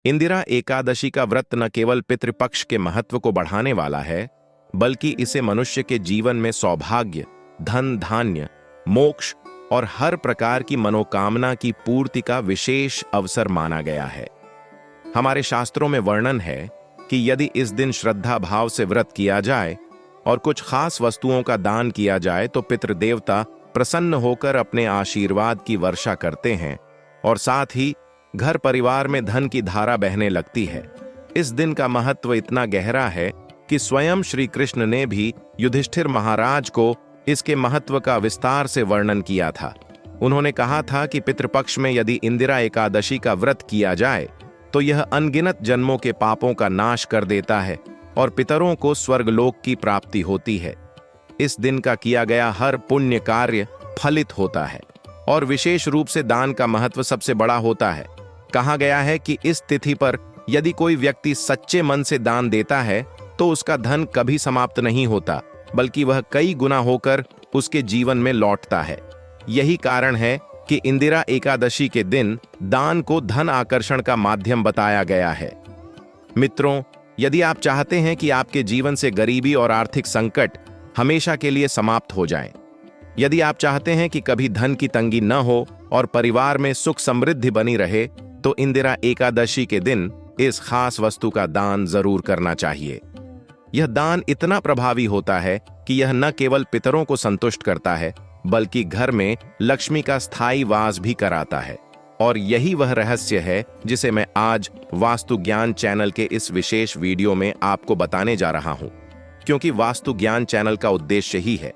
इंदिरा एकादशी का व्रत न केवल पितृपक्ष के महत्व को बढ़ाने वाला है, बल्कि इसे मनुष्य के जीवन में सौभाग्य, धन धान्य, मोक्ष और हर प्रकार की मनोकामना की पूर्ति का विशेष अवसर माना गया है। हमारे शास्त्रों में वर्णन है कि यदि इस दिन श्रद्धा भाव से व्रत किया जाए और कुछ खास वस्तुओं का दान किया जाए तो पितृदेवता प्रसन्न होकर अपने आशीर्वाद की वर्षा करते हैं और साथ ही घर परिवार में धन की धारा बहने लगती है। इस दिन का महत्व इतना गहरा है कि स्वयं श्री कृष्ण ने भी युधिष्ठिर महाराज को इसके महत्व का विस्तार से वर्णन किया था। उन्होंने कहा था कि पितृपक्ष में यदि इंदिरा एकादशी का व्रत किया जाए तो यह अनगिनत जन्मों के पापों का नाश कर देता है और पितरों को स्वर्गलोक की प्राप्ति होती है। इस दिन का किया गया हर पुण्य कार्य फलित होता है और विशेष रूप से दान का महत्व सबसे बड़ा होता है। कहा गया है कि इस तिथि पर यदि कोई व्यक्ति सच्चे मन से दान देता है तो उसका धन कभी समाप्त नहीं होता, बल्कि वह कई गुना होकर उसके जीवन में लौटता है। यही कारण है कि इंदिरा एकादशी के दिन दान को धन आकर्षण का माध्यम बताया गया है। मित्रों, यदि आप चाहते हैं कि आपके जीवन से गरीबी और आर्थिक संकट हमेशा के लिए समाप्त हो जाएं, यदि आप चाहते हैं कि कभी धन की तंगी न हो और परिवार में सुख समृद्धि बनी रहे, तो इंदिरा एकादशी के दिन इस खास वस्तु का दान जरूर करना चाहिए। यह दान इतना प्रभावी होता है कि यह न केवल पितरों को संतुष्ट करता है, बल्कि घर में लक्ष्मी का स्थायी वास भी कराता है। और यही वह रहस्य है जिसे मैं आज वास्तु ज्ञान चैनल के इस विशेष वीडियो में आपको बताने जा रहा हूं, क्योंकि वास्तु ज्ञान चैनल का उद्देश्य ही है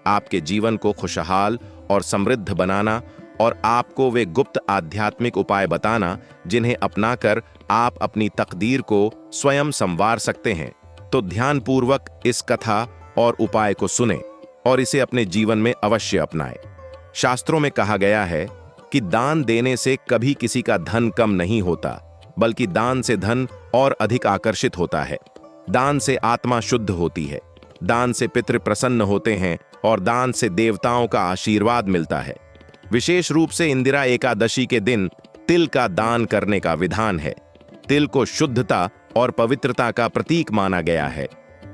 आपके जीवन को खुशहाल और समृद्ध बनाना और आपको वे गुप्त आध्यात्मिक उपाय बताना जिन्हें अपनाकर आप अपनी तकदीर को स्वयं संवार सकते हैं। तो ध्यानपूर्वक इस कथा और उपाय को सुने और इसे अपने जीवन में अवश्य अपनाएं। शास्त्रों में कहा गया है कि दान देने से कभी किसी का धन कम नहीं होता, बल्कि दान से धन और अधिक आकर्षित होता है। दान से आत्मा शुद्ध होती है, दान से पितृ प्रसन्न होते हैं और दान से देवताओं का आशीर्वाद मिलता है। विशेष रूप से इंदिरा एकादशी के दिन तिल का दान करने का विधान है। तिल को शुद्धता और पवित्रता का प्रतीक माना गया है।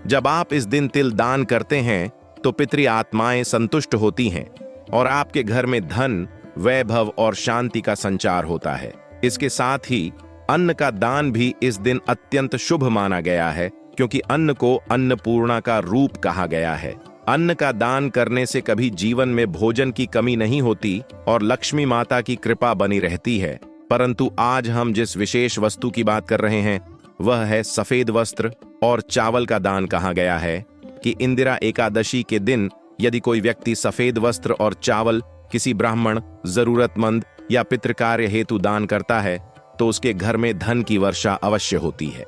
जब आप इस दिन तिल दान करते हैं तो पितृ आत्माएं संतुष्ट होती हैं और आपके घर में धन, वैभव और शांति का संचार होता है। इसके साथ ही अन्न का दान भी इस दिन अत्यंत शुभ माना गया है, क्योंकि अन्न को अन्नपूर्णा का रूप कहा गया है। अन्न का दान करने से कभी जीवन में भोजन की कमी नहीं होती और लक्ष्मी माता की कृपा बनी रहती है। परंतु आज हम जिस विशेष वस्तु की बात कर रहे हैं वह है सफेद वस्त्र और चावल का दान। कहा गया है कि इंदिरा एकादशी के दिन यदि कोई व्यक्ति सफेद वस्त्र और चावल किसी ब्राह्मण, जरूरतमंद या पितृकार्य हेतु दान करता है तो उसके घर में धन की वर्षा अवश्य होती है।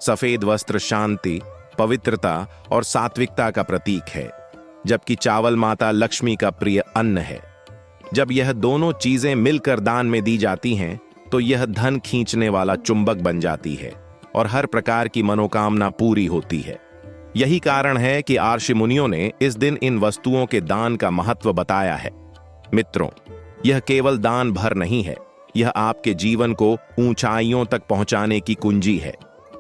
सफेद वस्त्र शांति, पवित्रता और सात्विकता का प्रतीक है, जबकि चावल माता लक्ष्मी का प्रिय अन्न है। जब यह दोनों चीजें मिलकर दान में दी जाती हैं तो यह धन खींचने वाला चुंबक बन जाती है और हर प्रकार की मनोकामना पूरी होती है। यही कारण है कि आर्षि मुनियों ने इस दिन इन वस्तुओं के दान का महत्व बताया है। मित्रों, यह केवल दान भर नहीं है, यह आपके जीवन को ऊंचाइयों तक पहुंचाने की कुंजी है।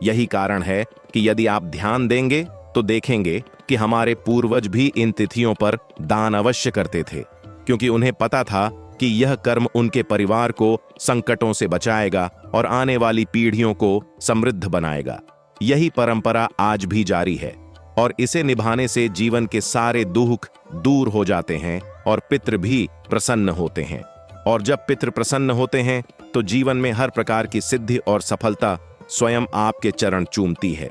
यही कारण है कि यदि आप ध्यान देंगे तो देखेंगे कि हमारे पूर्वज भी इन तिथियों पर दान अवश्य करते थे, क्योंकि उन्हें पता था कि यह कर्म उनके परिवार को संकटों से बचाएगा और आने वाली पीढ़ियों को समृद्ध बनाएगा। यही परंपरा आज भी जारी है और इसे निभाने से जीवन के सारे दुख दूर हो जाते हैं और पितृ भी प्रसन्न होते हैं। और जब पितृ प्रसन्न होते हैं तो जीवन में हर प्रकार की सिद्धि और सफलता स्वयं आपके चरण चूमती है।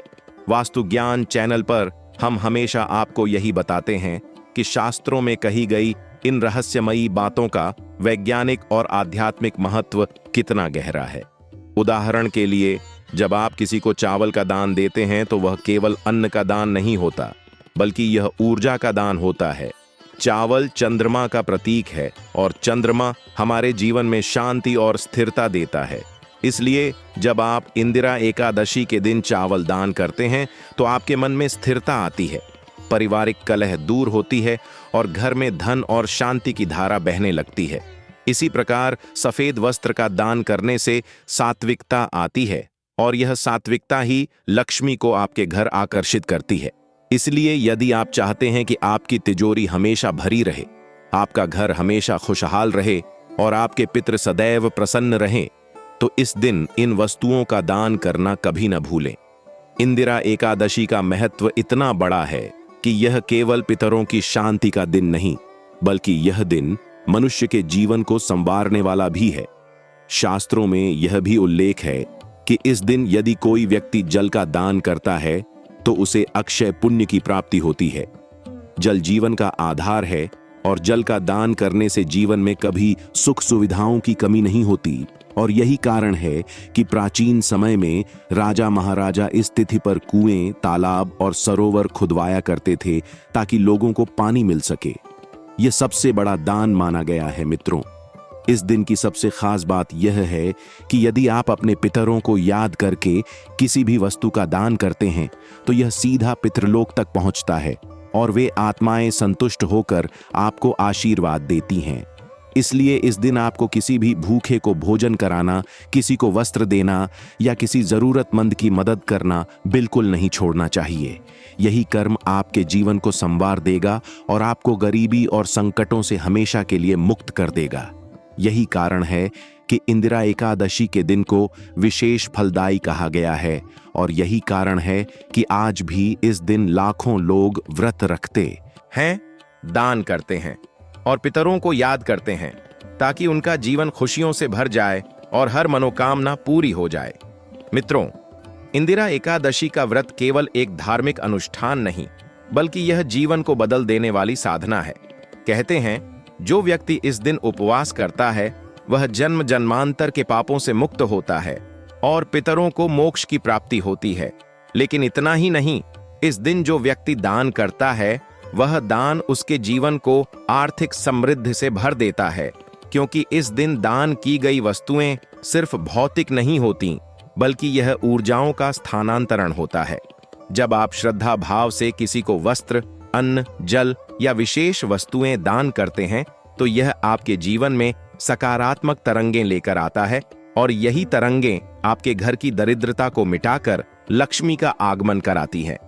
वास्तु ज्ञान चैनल पर हम हमेशा आपको यही बताते हैं कि शास्त्रों में कही गई इन रहस्यमयी बातों का वैज्ञानिक और आध्यात्मिक महत्व कितना गहरा है। उदाहरण के लिए, जब आप किसी को चावल का दान देते हैं तो वह केवल अन्न का दान नहीं होता, बल्कि यह ऊर्जा का दान होता है। चावल चंद्रमा का प्रतीक है और चंद्रमा हमारे जीवन में शांति और स्थिरता देता है। इसलिए जब आप इंदिरा एकादशी के दिन चावल दान करते हैं तो आपके मन में स्थिरता आती है, पारिवारिक कलह दूर होती है और घर में धन और शांति की धारा बहने लगती है। इसी प्रकार सफेद वस्त्र का दान करने से सात्विकता आती है और यह सात्विकता ही लक्ष्मी को आपके घर आकर्षित करती है। इसलिए यदि आप चाहते हैं कि आपकी तिजोरी हमेशा भरी रहे, आपका घर हमेशा खुशहाल रहे और आपके पितृ सदैव प्रसन्न रहें, तो इस दिन इन वस्तुओं का दान करना कभी न भूलें। इंदिरा एकादशी का महत्व इतना बड़ा है कि यह केवल पितरों की शांति का दिन नहीं, बल्कि यह दिन मनुष्य के जीवन को संवारने वाला भी है। शास्त्रों में यह भी उल्लेख है कि इस दिन यदि कोई व्यक्ति जल का दान करता है तो उसे अक्षय पुण्य की प्राप्ति होती है। जल जीवन का आधार है और जल का दान करने से जीवन में कभी सुख सुविधाओं की कमी नहीं होती। और यही कारण है कि प्राचीन समय में राजा महाराजा इस तिथि पर कुएं, तालाब और सरोवर खुदवाया करते थे ताकि लोगों को पानी मिल सके। यह सबसे बड़ा दान माना गया है मित्रों। इस दिन की सबसे खास बात यह है कि यदि आप अपने पितरों को याद करके किसी भी वस्तु का दान करते हैं तो यह सीधा पितृलोक तक पहुंचता है और वे आत्माएं संतुष्ट होकर आपको आशीर्वाद देती हैं। इसलिए इस दिन आपको किसी भी भूखे को भोजन कराना, किसी को वस्त्र देना या किसी जरूरतमंद की मदद करना बिल्कुल नहीं छोड़ना चाहिए। यही कर्म आपके जीवन को संवार देगा और आपको गरीबी और संकटों से हमेशा के लिए मुक्त कर देगा। यही कारण है कि इंदिरा एकादशी के दिन को विशेष फलदायी कहा गया है और यही कारण है कि आज भी इस दिन लाखों लोग व्रत रखते हैं, दान करते हैं और पितरों को याद करते हैं ताकि उनका जीवन खुशियों से भर जाए और हर मनोकामना पूरी हो जाए। मित्रों, इंदिरा एकादशी का व्रत केवल एक धार्मिक अनुष्ठान नहीं, बल्कि यह जीवन को बदल देने वाली साधना है। कहते हैं, जो व्यक्ति इस दिन उपवास करता है वह जन्म जन्मांतर के पापों से मुक्त होता है और पितरों को मोक्ष की प्राप्ति होती है। लेकिन इतना ही नहीं, इस दिन जो व्यक्ति दान करता है वह दान उसके जीवन को आर्थिक समृद्धि से भर देता है, क्योंकि इस दिन दान की गई वस्तुएं सिर्फ भौतिक नहीं होती, बल्कि यह ऊर्जाओं का स्थानांतरण होता है। जब आप श्रद्धा भाव से किसी को वस्त्र, अन्न, जल या विशेष वस्तुएं दान करते हैं तो यह आपके जीवन में सकारात्मक तरंगें लेकर आता है और यही तरंगें आपके घर की दरिद्रता को मिटाकर लक्ष्मी का आगमन कराती हैं।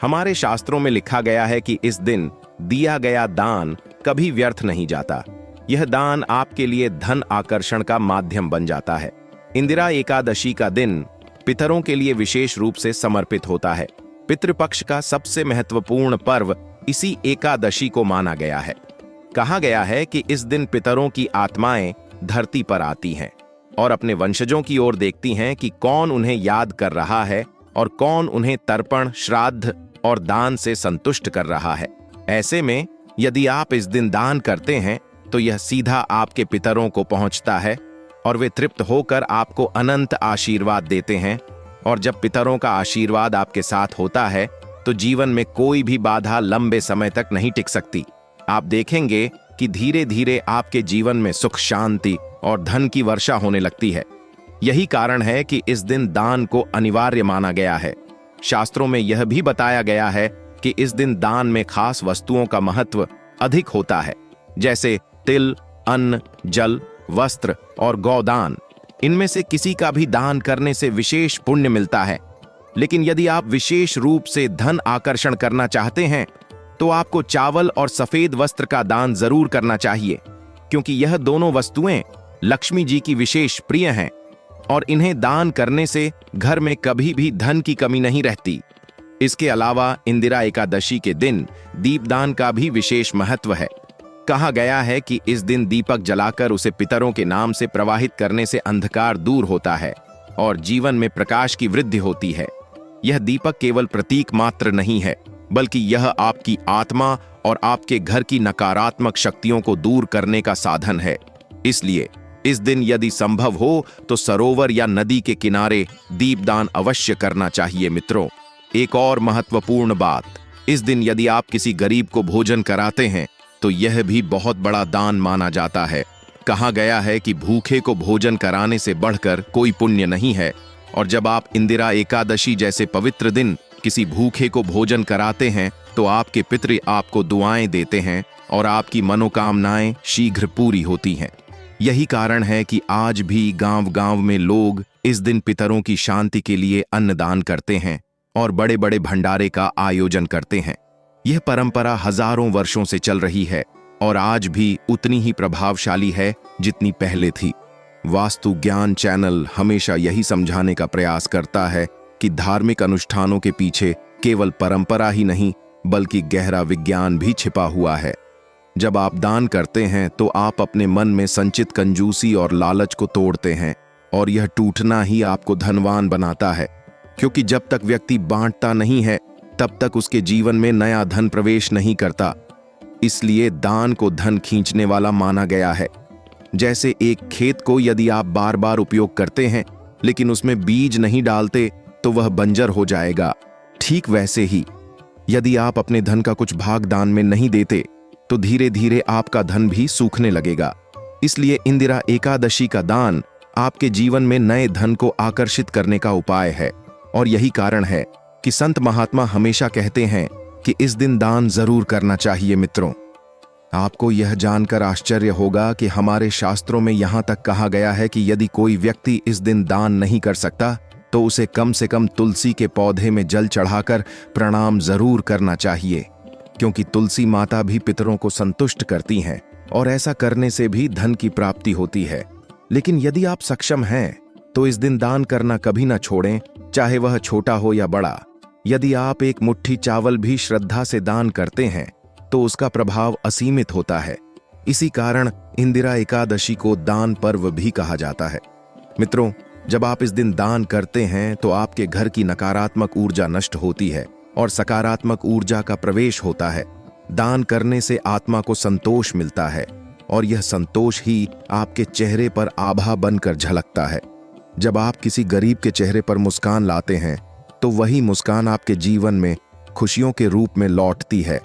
हमारे शास्त्रों में लिखा गया है कि इस दिन दिया गया दान कभी व्यर्थ नहीं जाता। यह दान आपके लिए धन आकर्षण का माध्यम बन जाता है। इंदिरा एकादशी का दिन पितरों के लिए विशेष रूप से समर्पित होता है। पितृपक्ष का सबसे महत्वपूर्ण पर्व इसी एकादशी को माना गया है। कहा गया है कि इस दिन पितरों की आत्माएं धरती पर आती हैं और अपने वंशजों की ओर देखती हैं कि कौन उन्हें याद कर रहा है और कौन उन्हें तर्पण, श्राद्ध और दान से संतुष्ट कर रहा है। ऐसे में यदि आप इस दिन दान करते हैं तो यह सीधा आपके पितरों को पहुंचता है और वे तृप्त होकर आपको अनंत आशीर्वाद देते हैं। और जब पितरों का आशीर्वाद आपके साथ होता है तो जीवन में कोई भी बाधा लंबे समय तक नहीं टिक सकती। आप देखेंगे कि धीरे धीरे आपके जीवन में सुख, शांति और धन की वर्षा होने लगती है। यही कारण है कि इस दिन दान को अनिवार्य माना गया है। शास्त्रों में यह भी बताया गया है कि इस दिन दान में खास वस्तुओं का महत्व अधिक होता है, जैसे तिल, अन्न, जल, वस्त्र और गौदान। इनमें से किसी का भी दान करने से विशेष पुण्य मिलता है। लेकिन यदि आप विशेष रूप से धन आकर्षण करना चाहते हैं तो आपको चावल और सफेद वस्त्र का दान जरूर करना चाहिए, क्योंकि यह दोनों वस्तुएं लक्ष्मी जी की विशेष प्रिय हैं और इन्हें दान करने से घर में कभी भी धन की कमी नहीं रहती। इसके अलावा इंदिरा एकादशी के दिन दीपदान का भी विशेष महत्व है। कहा गया है कि इस दिन दीपक जलाकर उसे पितरों के नाम से प्रवाहित करने से अंधकार दूर होता है और जीवन में प्रकाश की वृद्धि होती है। यह दीपक केवल प्रतीक मात्र नहीं है, बल्कि यह आपकी आत्मा और आपके घर की नकारात्मक शक्तियों को दूर करने का साधन है। इसलिए इस दिन यदि संभव हो तो सरोवर या नदी के किनारे दीपदान अवश्य करना चाहिए। मित्रों, एक और महत्वपूर्ण बात, इस दिन यदि आप किसी गरीब को भोजन कराते हैं तो यह भी बहुत बड़ा दान माना जाता है। कहा गया है कि भूखे को भोजन कराने से बढ़कर कोई पुण्य नहीं है और जब आप इंदिरा एकादशी जैसे पवित्र दिन किसी भूखे को भोजन कराते हैं तो आपके पितृ आपको दुआएं देते हैं और आपकी मनोकामनाएं शीघ्र पूरी होती हैं। यही कारण है कि आज भी गांव-गांव में लोग इस दिन पितरों की शांति के लिए अन्नदान करते हैं और बड़े बड़े भंडारे का आयोजन करते हैं। यह परंपरा हजारों वर्षों से चल रही है और आज भी उतनी ही प्रभावशाली है जितनी पहले थी। वास्तु ज्ञान चैनल हमेशा यही समझाने का प्रयास करता है कि धार्मिक अनुष्ठानों के पीछे केवल परंपरा ही नहीं बल्कि गहरा विज्ञान भी छिपा हुआ है। जब आप दान करते हैं तो आप अपने मन में संचित कंजूसी और लालच को तोड़ते हैं और यह टूटना ही आपको धनवान बनाता है, क्योंकि जब तक व्यक्ति बांटता नहीं है तब तक उसके जीवन में नया धन प्रवेश नहीं करता। इसलिए दान को धन खींचने वाला माना गया है। जैसे एक खेत को यदि आप बार बार उपयोग करते हैं लेकिन उसमें बीज नहीं डालते तो वह बंजर हो जाएगा। ठीक वैसे ही यदि आप अपने धन का कुछ भाग दान में नहीं देते तो धीरे धीरे आपका धन भी सूखने लगेगा। इसलिए इंदिरा एकादशी का दान आपके जीवन में नए धन को आकर्षित करने का उपाय है और यही कारण है कि संत महात्मा हमेशा कहते हैं कि इस दिन दान जरूर करना चाहिए। मित्रों, आपको यह जानकर आश्चर्य होगा कि हमारे शास्त्रों में यहां तक कहा गया है कि यदि कोई व्यक्ति इस दिन दान नहीं कर सकता तो उसे कम से कम तुलसी के पौधे में जल चढ़ाकर प्रणाम जरूर करना चाहिए, क्योंकि तुलसी माता भी पितरों को संतुष्ट करती हैं और ऐसा करने से भी धन की प्राप्ति होती है। लेकिन यदि आप सक्षम हैं तो इस दिन दान करना कभी ना छोड़ें, चाहे वह छोटा हो या बड़ा। यदि आप एक मुट्ठी चावल भी श्रद्धा से दान करते हैं तो उसका प्रभाव असीमित होता है। इसी कारण इंदिरा एकादशी को दान पर्व भी कहा जाता है। मित्रों, जब आप इस दिन दान करते हैं तो आपके घर की नकारात्मक ऊर्जा नष्ट होती है और सकारात्मक ऊर्जा का प्रवेश होता है। दान करने से आत्मा को संतोष मिलता है और यह संतोष ही आपके चेहरे पर आभा बनकर झलकता है। जब आप किसी गरीब के चेहरे पर मुस्कान लाते हैं तो वही मुस्कान आपके जीवन में खुशियों के रूप में लौटती है।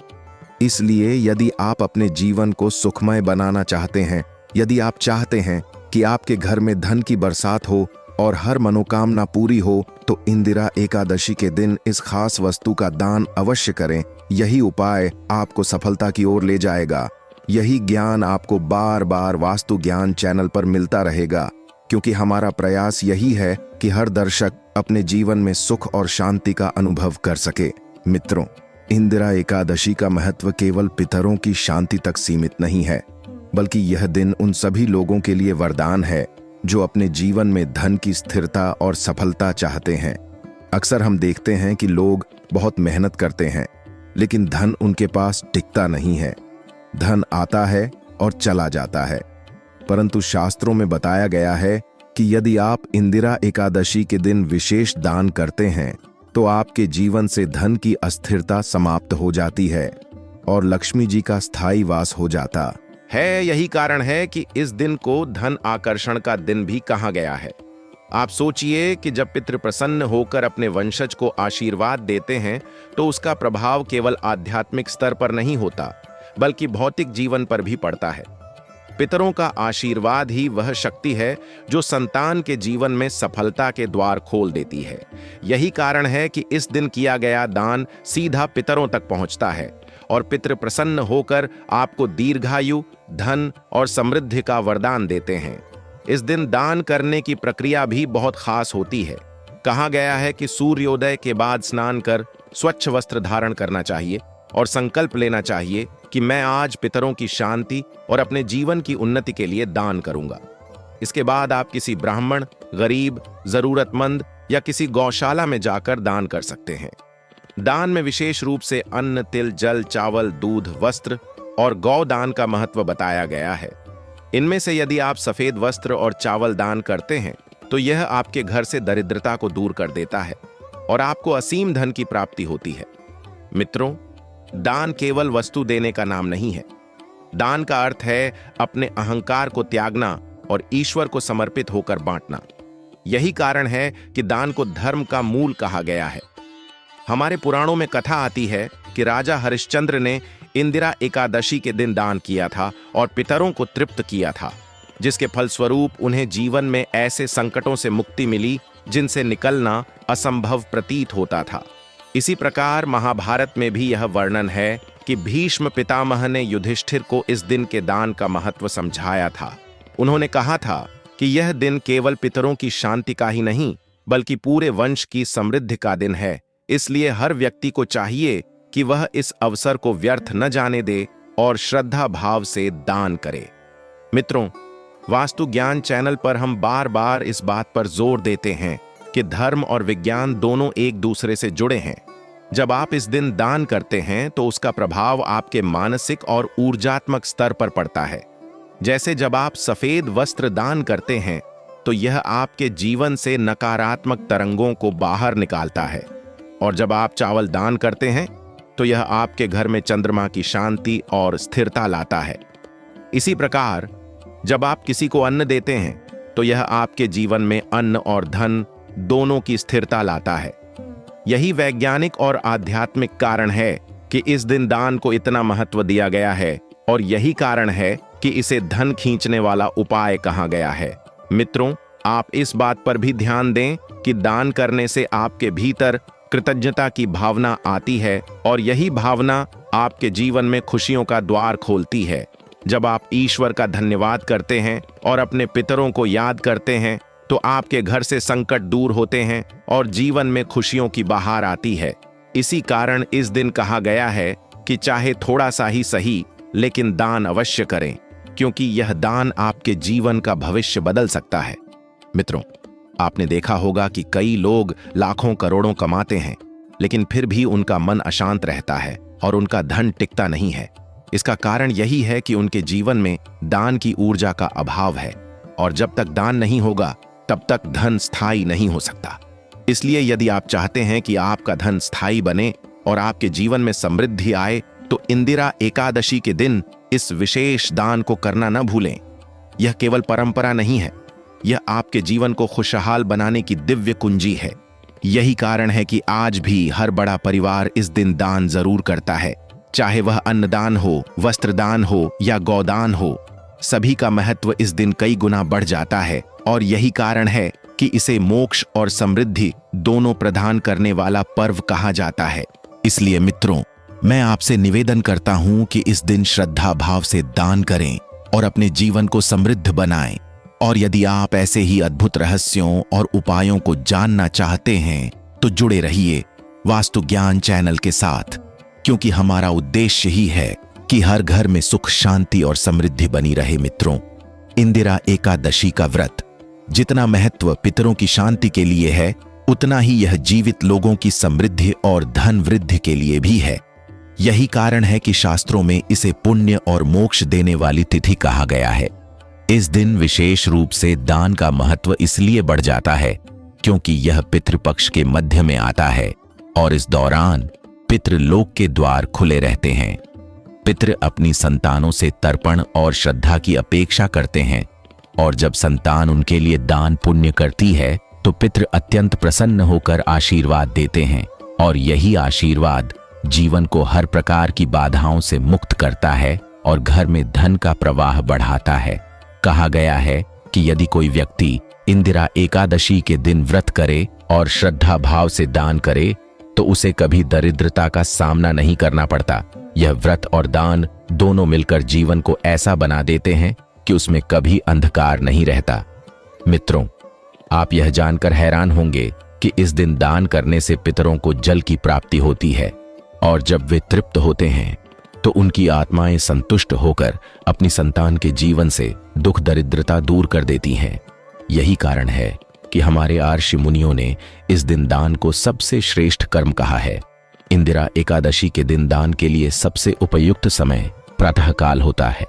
इसलिए यदि आप अपने जीवन को सुखमय बनाना चाहते हैं, यदि आप चाहते हैं कि आपके घर में धन की बरसात हो और हर मनोकामना पूरी हो, तो इंदिरा एकादशी के दिन इस खास वस्तु का दान अवश्य करें। यही उपाय आपको सफलता की ओर ले जाएगा। यही ज्ञान आपको बार बार वास्तु ज्ञान चैनल पर मिलता रहेगा, क्योंकि हमारा प्रयास यही है कि हर दर्शक अपने जीवन में सुख और शांति का अनुभव कर सके। मित्रों, इंदिरा एकादशी का महत्व केवल पितरों की शांति तक सीमित नहीं है, बल्कि यह दिन उन सभी लोगों के लिए वरदान है जो अपने जीवन में धन की स्थिरता और सफलता चाहते हैं। अक्सर हम देखते हैं कि लोग बहुत मेहनत करते हैं लेकिन धन उनके पास टिकता नहीं है। धन आता है और चला जाता है, परंतु शास्त्रों में बताया गया है कि यदि आप इंदिरा एकादशी के दिन विशेष दान करते हैं तो आपके जीवन से धन की अस्थिरता समाप्त हो जाती है और लक्ष्मी जी का स्थायी वास हो जाता है। यही कारण है कि इस दिन को धन आकर्षण का दिन भी कहा गया है। आप सोचिए कि जब पितृ प्रसन्न होकर अपने वंशज को आशीर्वाद देते हैं तो उसका प्रभाव केवल आध्यात्मिक स्तर पर नहीं होता बल्कि भौतिक जीवन पर भी पड़ता है। पितरों का आशीर्वाद ही वह शक्ति है जो संतान के जीवन में सफलता के द्वार खोल देती है। यही कारण है कि इस दिन किया गया दान सीधा पितरों तक पहुंचता है और पितृ प्रसन्न होकर आपको दीर्घायु, धन और समृद्धि का वरदान देते हैं। इस दिन दान करने की प्रक्रिया भी बहुत खास होती है। कहा गया है कि सूर्योदय के बाद स्नान कर स्वच्छ वस्त्र धारण करना चाहिए और संकल्प लेना चाहिए कि मैं आज पितरों की शांति और अपने जीवन की उन्नति के लिए दान करूंगा। इसके बाद आप किसी ब्राह्मण, गरीब, जरूरतमंद या किसी गौशाला में जाकर दान कर सकते हैं। दान में विशेष रूप से अन्न, तिल, जल, चावल, दूध, वस्त्र और गौ दान का महत्व बताया गया है। इनमें से यदि आप सफेद वस्त्र और चावल दान करते हैं तो यह आपके घर से दरिद्रता को दूर कर देता है और आपको असीम धन की प्राप्ति होती है। मित्रों, दान केवल वस्तु देने का नाम नहीं है। दान का अर्थ है अपने अहंकार को त्यागना और ईश्वर को समर्पित होकर बांटना। यही कारण है कि दान को धर्म का मूल कहा गया है। हमारे पुराणों में कथा आती है कि राजा हरिश्चंद्र ने इंदिरा एकादशी के दिन दान किया था और पितरों को तृप्त किया था, जिसके फलस्वरूप उन्हें जीवन में ऐसे संकटों से मुक्ति मिली जिनसे निकलना असंभव प्रतीत होता था। इसी प्रकार महाभारत में भी यह वर्णन है कि भीष्म पितामह ने युधिष्ठिर को इस दिन के दान का महत्व समझाया था। उन्होंने कहा था कि यह दिन केवल पितरों की शांति का ही नहीं बल्कि पूरे वंश की समृद्धि का दिन है। इसलिए हर व्यक्ति को चाहिए कि वह इस अवसर को व्यर्थ न जाने दे और श्रद्धा भाव से दान करे। मित्रों, वास्तु ज्ञान चैनल पर हम बार बार इस बात पर जोर देते हैं कि धर्म और विज्ञान दोनों एक दूसरे से जुड़े हैं। जब आप इस दिन दान करते हैं तो उसका प्रभाव आपके मानसिक और ऊर्जात्मक स्तर पर पड़ता है। जैसे जब आप सफेद वस्त्र दान करते हैं तो यह आपके जीवन से नकारात्मक तरंगों को बाहर निकालता है, और जब आप चावल दान करते हैं तो यह आपके घर में चंद्रमा की शांति और स्थिरता लाता है। इसी प्रकार जब आप किसी को अन्न देते हैं तो यह आपके जीवन में अन्न और धन दोनों की स्थिरता लाता है। यही वैज्ञानिक और आध्यात्मिक कारण है कि इस दिन दान को इतना महत्व दिया गया है, और यही कारण है कि इसे धन खींचने वाला उपाय कहा गया है। मित्रों, आप इस बात पर भी ध्यान दें कि दान करने से आपके भीतर कृतज्ञता की भावना आती है, और यही भावना आपके जीवन में खुशियों का द्वार खोलती है। जब आप ईश्वर का धन्यवाद करते हैं और अपने पितरों को याद करते हैं तो आपके घर से संकट दूर होते हैं और जीवन में खुशियों की बहार आती है। इसी कारण इस दिन कहा गया है कि चाहे थोड़ा सा ही सही, लेकिन दान अवश्य करें, क्योंकि यह दान आपके जीवन का भविष्य बदल सकता है। मित्रों, आपने देखा होगा कि कई लोग लाखों करोड़ों कमाते हैं, लेकिन फिर भी उनका मन अशांत रहता है और उनका धन टिकता नहीं है। इसका कारण यही है कि उनके जीवन में दान की ऊर्जा का अभाव है, और जब तक दान नहीं होगा तब तक धन स्थायी नहीं हो सकता। इसलिए यदि आप चाहते हैं कि आपका धन स्थायी बने और आपके जीवन में समृद्धि आए तो इंदिरा एकादशी के दिन इस विशेष दान को करना न भूलें। यह केवल परंपरा नहीं है, यह आपके जीवन को खुशहाल बनाने की दिव्य कुंजी है। यही कारण है कि आज भी हर बड़ा परिवार इस दिन दान जरूर करता है, चाहे वह अन्नदान हो, वस्त्रदान हो या गौदान हो। सभी का महत्व इस दिन कई गुना बढ़ जाता है, और यही कारण है कि इसे मोक्ष और समृद्धि दोनों प्रदान करने वाला पर्व कहा जाता है। इसलिए मित्रों, मैं आपसे निवेदन करता हूं कि इस दिन श्रद्धा भाव से दान करें और अपने जीवन को समृद्ध बनाएं। और यदि आप ऐसे ही अद्भुत रहस्यों और उपायों को जानना चाहते हैं तो जुड़े रहिए वास्तु ज्ञान चैनल के साथ, क्योंकि हमारा उद्देश्य ही है कि हर घर में सुख, शांति और समृद्धि बनी रहे। मित्रों, इंदिरा एकादशी का व्रत जितना महत्व पितरों की शांति के लिए है, उतना ही यह जीवित लोगों की समृद्धि और धन वृद्धि के लिए भी है। यही कारण है कि शास्त्रों में इसे पुण्य और मोक्ष देने वाली तिथि कहा गया है। इस दिन विशेष रूप से दान का महत्व इसलिए बढ़ जाता है क्योंकि यह पितृपक्ष के मध्य में आता है, और इस दौरान पितृलोक के द्वार खुले रहते हैं। पितृ अपनी संतानों से तर्पण और श्रद्धा की अपेक्षा करते हैं, और जब संतान उनके लिए दान पुण्य करती है तो पितृ अत्यंत प्रसन्न होकर आशीर्वाद देते हैं, और यही आशीर्वाद जीवन को हर प्रकार की बाधाओं से मुक्त करता है और घर में धन का प्रवाह बढ़ाता है। कहा गया है कि यदि कोई व्यक्ति इंदिरा एकादशी के दिन व्रत करे और श्रद्धा भाव से दान करे तो उसे कभी दरिद्रता का सामना नहीं करना पड़ता। यह व्रत और दान दोनों मिलकर जीवन को ऐसा बना देते हैं कि उसमें कभी अंधकार नहीं रहता। मित्रों, आप यह जानकर हैरान होंगे कि इस दिन दान करने से पितरों को जल की प्राप्ति होती है, और जब वे तृप्त होते हैं तो उनकी आत्माएं संतुष्ट होकर अपनी संतान के जीवन से दुख दरिद्रता दूर कर देती हैं। यही कारण है कि हमारे आर्षि मुनियों ने इस दिन दान को सबसे श्रेष्ठ कर्म कहा है। इंदिरा एकादशी के दिन दान के लिए सबसे उपयुक्त समय प्रातःकाल होता है।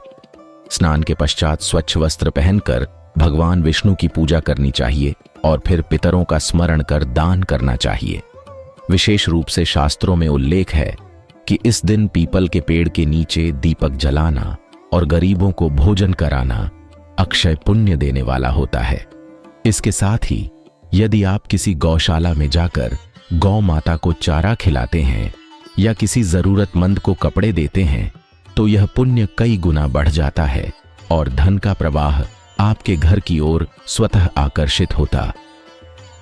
स्नान के पश्चात स्वच्छ वस्त्र पहनकर भगवान विष्णु की पूजा करनी चाहिए और फिर पितरों का स्मरण कर दान करना चाहिए। विशेष रूप से शास्त्रों में उल्लेख है कि इस दिन पीपल के पेड़ के नीचे दीपक जलाना और गरीबों को भोजन कराना अक्षय पुण्य देने वाला होता है। इसके साथ ही यदि आप किसी गौशाला में जाकर गौ माता को चारा खिलाते हैं या किसी जरूरतमंद को कपड़े देते हैं तो यह पुण्य कई गुना बढ़ जाता है और धन का प्रवाह आपके घर की ओर स्वतः आकर्षित होता